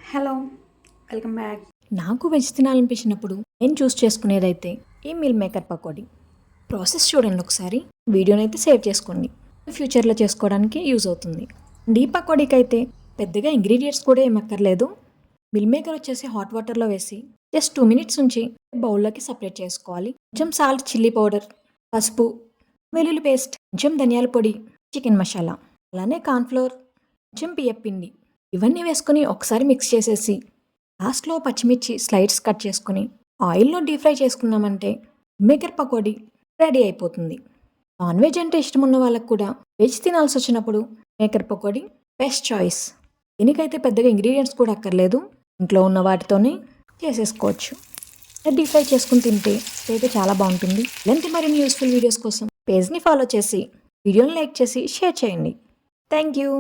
Hello, welcome back. నాకు veg తినాలనిపించినప్పుడు నేను చూస్ చేసుకునేదైతే ఈ మీల్ మేకర్ పకోడీ. ప్రాసెస్ చూడండి ఒకసారి, వీడియోనైతే సేవ్ చేసుకోండి, ఫ్యూచర్లో చేసుకోవడానికి యూజ్ అవుతుంది. ఈ పకోడీకి అయితే పెద్దగా ఇంగ్రీడియంట్స్ కూడా ఏమక్కర్లేదు. మిల్ మేకర్ వచ్చేసి హాట్ వాటర్లో వేసి జస్ట్ 2 మినిట్స్ ఉంచి బౌల్లోకి సపరేట్ చేసుకోవాలి. కొంచెం సాల్ట్, చిల్లీ పౌడర్, పసుపు, వెల్లుల్లి పేస్ట్, కొంచెం ధనియాల పొడి, చికెన్ మసాలా, అలానే కార్న్ఫ్లోర్, కొంచెం బియ్యం పిండి, ఇవన్నీ వేసుకొని ఒకసారి మిక్స్ చేసేసి లాస్ట్లో పచ్చిమిర్చి స్లైడ్స్ కట్ చేసుకుని ఆయిల్లో డీప్ ఫ్రై చేసుకున్నామంటే మేకర్ పకోడీ రెడీ అయిపోతుంది. నాన్ వెజ్ అంటే ఇష్టం ఉన్న వాళ్ళకు కూడా వెజ్ తినాల్సి వచ్చినప్పుడు మేకర్ పకోడీ బెస్ట్ చాయిస్. దీనికైతే పెద్దగా ఇంగ్రీడియంట్స్ కూడా అక్కర్లేదు, ఇంట్లో ఉన్న వాటితోనే చేసేసుకోవచ్చు. డీప్ ఫ్రై చేసుకుని తింటే అయితే చాలా బాగుంటుంది. ఇలాంటి మరిన్ని యూస్ఫుల్ వీడియోస్ కోసం పేజ్ని ఫాలో చేసి వీడియోని లైక్ చేసి షేర్ చేయండి. Thank you.